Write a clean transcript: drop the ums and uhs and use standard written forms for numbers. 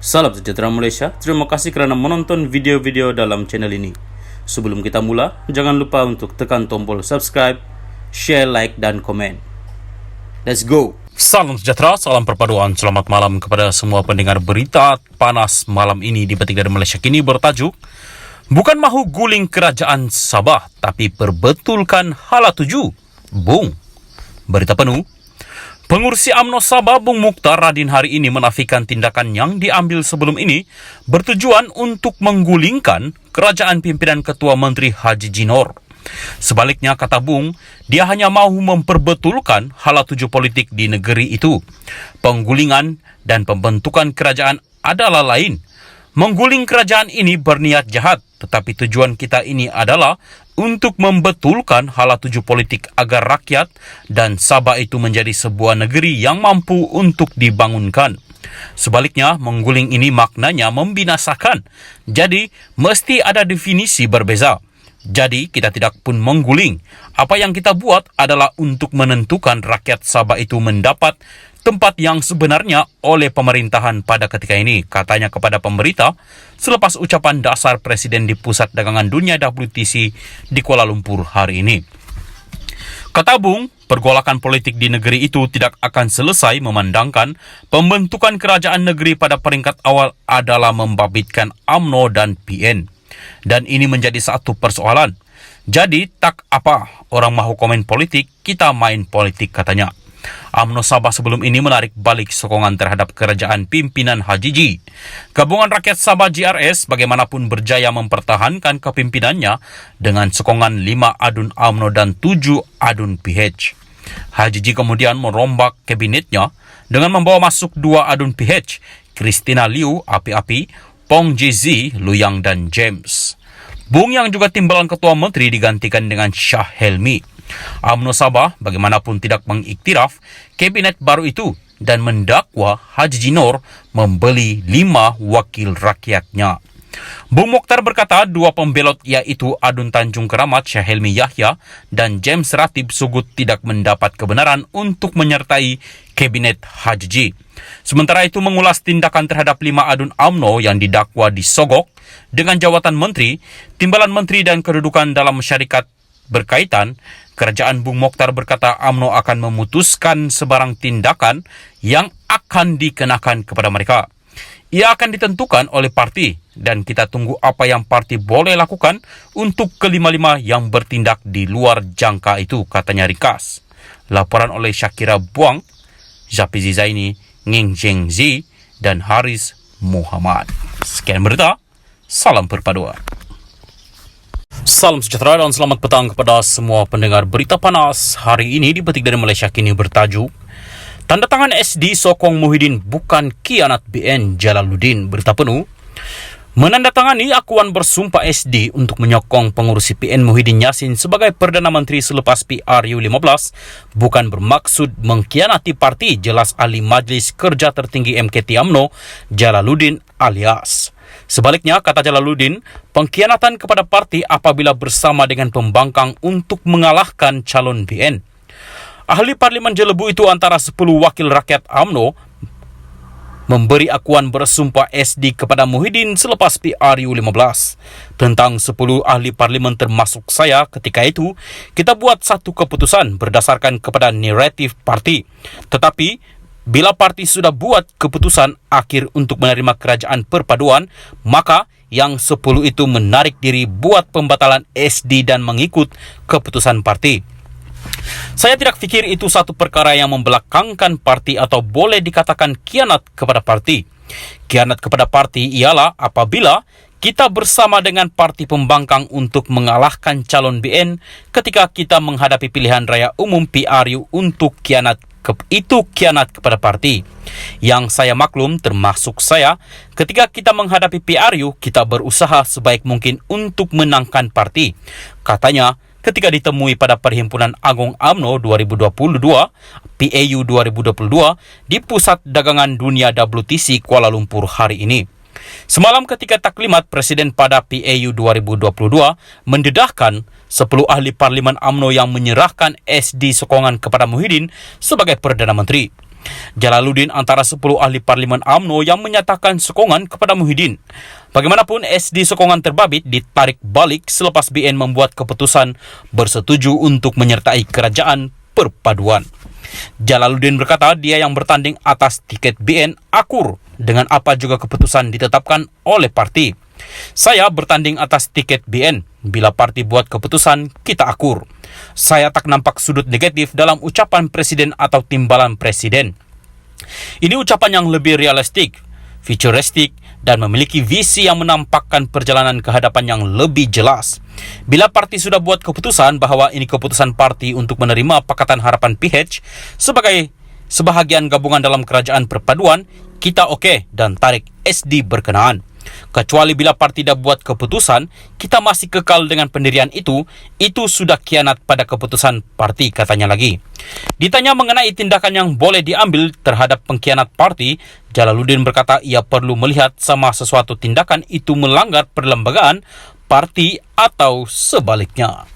Salam sejahtera Malaysia, terima kasih kerana menonton video-video dalam channel ini. Sebelum kita mula, jangan lupa untuk tekan tombol subscribe, share, like dan komen. Let's go! Salam sejahtera, salam perpaduan, selamat malam kepada semua pendengar berita panas malam ini di Petik dari Malaysia Kini bertajuk Bukan mahu guling kerajaan Sabah, tapi perbetulkan hala tuju. Bung. Berita penuh. Pengurusi UMNO Sabah Bung Mukhtar Radin hari ini menafikan tindakan yang diambil sebelum ini bertujuan untuk menggulingkan kerajaan pimpinan Ketua Menteri Haji Jinor. Sebaliknya, kata Bung, dia hanya mahu memperbetulkan hala tuju politik di negeri itu. Penggulingan dan pembentukan kerajaan adalah lain. Mengguling kerajaan ini berniat jahat, tetapi tujuan kita ini adalah untuk membetulkan hala tuju politik agar rakyat dan Sabah itu menjadi sebuah negeri yang mampu untuk dibangunkan. Sebaliknya, mengguling ini maknanya membinasakan. Jadi, mesti ada definisi berbeza. Jadi, kita tidak pun mengguling. Apa yang kita buat adalah untuk menentukan rakyat Sabah itu mendapat tempat yang sebenarnya oleh pemerintahan pada ketika ini, katanya kepada pemberita selepas ucapan dasar Presiden di Pusat Dagangan Dunia WTC di Kuala Lumpur hari ini. Kata Bung, pergolakan politik di negeri itu tidak akan selesai memandangkan pembentukan kerajaan negeri pada peringkat awal adalah membabitkan UMNO dan PN. Dan ini menjadi satu persoalan. Jadi, tak apa orang mahu komen politik, kita main politik, katanya. UMNO Sabah sebelum ini menarik balik sokongan terhadap kerajaan pimpinan Haji G. Gabungan Rakyat Sabah GRS bagaimanapun berjaya mempertahankan kepimpinannya dengan sokongan 5 adun UMNO dan 7 adun PH. Haji G kemudian merombak kabinetnya dengan membawa masuk 2 adun PH, Christina Liu, Api-Api, Pong JZ, Luyang dan James. Bung yang juga timbalan Ketua Menteri digantikan dengan Shah Helmi. UMNO Sabah bagaimanapun tidak mengiktiraf kabinet baru itu dan mendakwa Haji Jinor membeli 5 wakil rakyatnya. Bung Mukhtar berkata 2 pembelot iaitu Adun Tanjung Keramat Shah Helmi Yahya dan James Ratib Sugut tidak mendapat kebenaran untuk menyertai kabinet Haji G. Sementara itu mengulas tindakan terhadap 5 adun UMNO yang didakwa disogok dengan jawatan menteri, timbalan menteri dan kedudukan dalam syarikat berkaitan, kerajaan Bung Mukhtar berkata UMNO akan memutuskan sebarang tindakan yang akan dikenakan kepada mereka. Ia akan ditentukan oleh parti dan kita tunggu apa yang parti boleh lakukan untuk kelima-lima yang bertindak di luar jangka itu, katanya ringkas. Laporan oleh Syakira Buang, Zafizi Zaini, Nging Zheng Zi dan Haris Muhammad. Sekian berita, salam perpaduan. Salam sejahtera dan selamat petang kepada semua pendengar berita panas. Hari ini di Petik dari Malaysia Kini bertajuk Tanda tangan SD sokong Muhyiddin bukan khianat BN Jalaluddin. Berita penuh. Menandatangani akuan bersumpah SD untuk menyokong pengurusi PN Muhyiddin Yassin sebagai Perdana Menteri selepas PRU15 bukan bermaksud mengkhianati parti, jelas ahli Majlis Kerja Tertinggi MKT UMNO Jalaluddin alias. Sebaliknya, kata Jalaluddin, pengkhianatan kepada parti apabila bersama dengan pembangkang untuk mengalahkan calon BN. Ahli Parlimen Jelebu itu antara 10 wakil rakyat UMNO memberi akuan bersumpah SD kepada Muhyiddin selepas PRU15. Tentang 10 ahli parlimen termasuk saya ketika itu, kita buat satu keputusan berdasarkan kepada naratif parti. Tetapi, bila parti sudah buat keputusan akhir untuk menerima kerajaan perpaduan, maka yang 10 itu menarik diri buat pembatalan SD dan mengikut keputusan parti. Saya tidak fikir itu satu perkara yang membelakangkan parti atau boleh dikatakan khianat kepada parti. Khianat kepada parti ialah apabila kita bersama dengan parti pembangkang untuk mengalahkan calon BN ketika kita menghadapi pilihan raya umum PRU untuk khianat. Itu khianat kepada parti. Yang saya maklum termasuk saya, ketika kita menghadapi PRU, kita berusaha sebaik mungkin untuk menangkan parti. Katanya, ketika ditemui pada Perhimpunan Agung UMNO 2022, PAU 2022, di Pusat Dagangan Dunia WTC Kuala Lumpur hari ini. Semalam ketika taklimat Presiden pada PAU 2022 mendedahkan 10 ahli Parlimen UMNO yang menyerahkan SD sokongan kepada Muhyiddin sebagai Perdana Menteri. Jalaluddin antara 10 ahli parlimen UMNO yang menyatakan sokongan kepada Muhyiddin. Bagaimanapun, SD sokongan terbabit ditarik balik selepas BN membuat keputusan bersetuju untuk menyertai kerajaan perpaduan. Jalaluddin berkata dia yang bertanding atas tiket BN akur dengan apa juga keputusan ditetapkan oleh parti. Saya bertanding atas tiket BN. Bila parti buat keputusan, kita akur. Saya tak nampak sudut negatif dalam ucapan presiden atau timbalan presiden. Ini ucapan yang lebih realistik, futuristik, dan memiliki visi yang menampakkan perjalanan ke hadapan yang lebih jelas. Bila parti sudah buat keputusan bahwa ini keputusan parti untuk menerima Pakatan Harapan PH sebagai sebahagian gabungan dalam kerajaan perpaduan, kita okey dan tarik SD berkenaan. Kecuali bila parti dah buat keputusan, kita masih kekal dengan pendirian itu sudah khianat pada keputusan parti, katanya lagi. Ditanya mengenai tindakan yang boleh diambil terhadap pengkhianat parti, Jalaluddin berkata ia perlu melihat sama sesuatu tindakan itu melanggar perlembagaan parti atau sebaliknya.